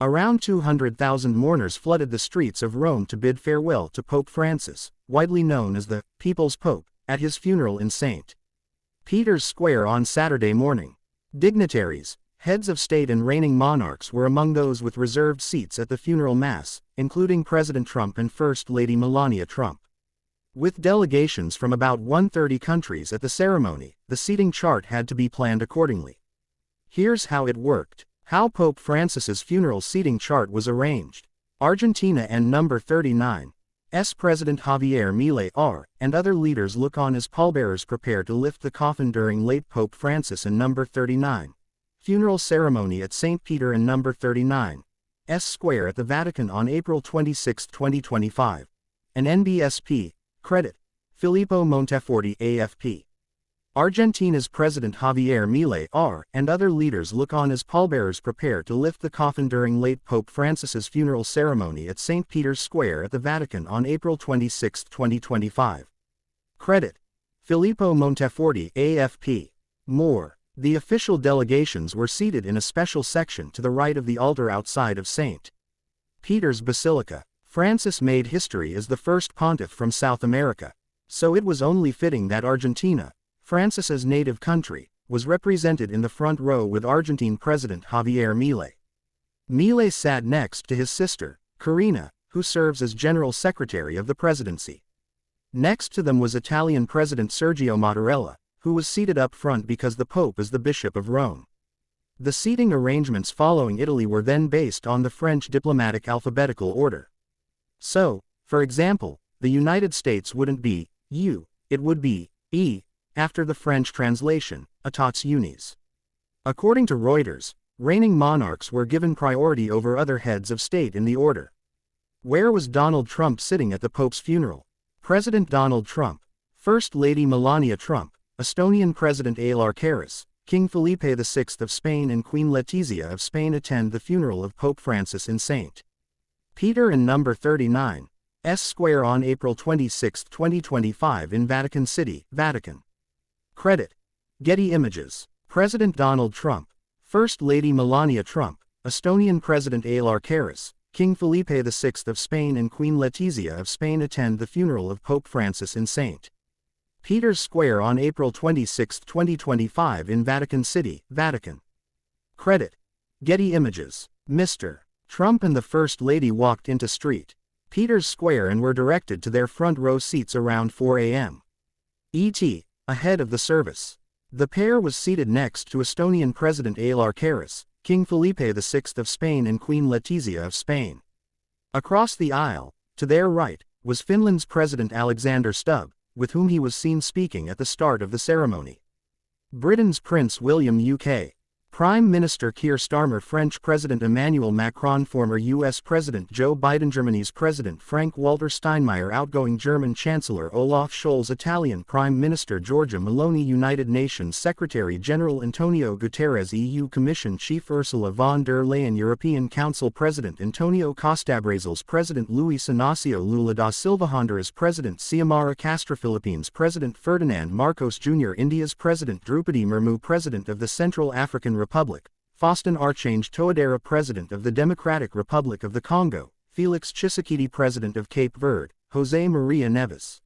Around 200,000 mourners flooded the streets of Rome to bid farewell to Pope Francis, widely known as the People's Pope, at his funeral in St. Peter's Square on Saturday morning. Dignitaries, heads of state and reigning monarchs were among those with reserved seats at the funeral mass, including President Trump and First Lady Melania Trump. With delegations from about 130 countries at the ceremony, the seating chart had to be planned accordingly. Here's how it worked. How Pope Francis's funeral seating chart was arranged. Argentina and number 39. President Javier Milei and other leaders look on as pallbearers prepare to lift the coffin during late Pope Francis and number 39. Funeral ceremony at St. Peter and number 39. Square at the Vatican on April 26, 2025. An NBSP. Credit. Filippo Monteforti AFP. Argentina's President Javier Milei and other leaders look on as pallbearers prepare to lift the coffin during late Pope Francis's funeral ceremony at St. Peter's Square at the Vatican on April 26, 2025. Credit. Filippo Monteforti AFP. More. The official delegations were seated in a special section to the right of the altar outside of St. Peter's Basilica. Francis made history as the first pontiff from South America, so it was only fitting that Argentina, Francis's native country, was represented in the front row with Argentine President Javier Milei. Milei sat next to his sister, Karina, who serves as General Secretary of the presidency. Next to them was Italian President Sergio Mattarella, who was seated up front because the Pope is the Bishop of Rome. The seating arrangements following Italy were then based on the French diplomatic alphabetical order. So, for example, the United States wouldn't be U, it would be E, after the French translation, Etats Unis. According to Reuters, reigning monarchs were given priority over other heads of state in the order. Where was Donald Trump sitting at the Pope's funeral? President Donald Trump, First Lady Melania Trump, Estonian President Alar Karis, King Felipe VI of Spain and Queen Letizia of Spain attend the funeral of Pope Francis in St. Peter and number 39. Square on April 26, 2025 in Vatican City, Vatican. Credit. Getty Images. President Donald Trump, First Lady Melania Trump, Estonian President Alar Karis, King Felipe VI of Spain and Queen Letizia of Spain attend the funeral of Pope Francis in St. Peter's Square on April 26, 2025 in Vatican City, Vatican. Credit. Getty Images. Mr. Trump and the First Lady walked into St. Peter's Square and were directed to their front row seats around 4 a.m. ET, ahead of the service. The pair was seated next to Estonian President Alar Karis, King Felipe VI of Spain and Queen Letizia of Spain. Across the aisle, to their right, was Finland's President Alexander Stubb, with whom he was seen speaking at the start of the ceremony. Britain's Prince William, UK Prime Minister Keir Starmer, French President Emmanuel Macron, former U.S. President Joe Biden, Germany's President Frank-Walter Steinmeier, outgoing German Chancellor Olaf Scholz, Italian Prime Minister Giorgia Meloni, United Nations Secretary-General Antonio Guterres, EU Commission Chief Ursula von der Leyen, European Council President Antonio Costa, Brazil's President Luis Inacio Lula da Silva, Honduras President Xiomara Castro, Philippines President Ferdinand Marcos Jr., India's President Drupadi Murmu, President of the Central African Republic, Faustin Archange Touadera, President of the Democratic Republic of the Congo, Felix Tshisekedi, President of Cape Verde, Jose Maria Neves,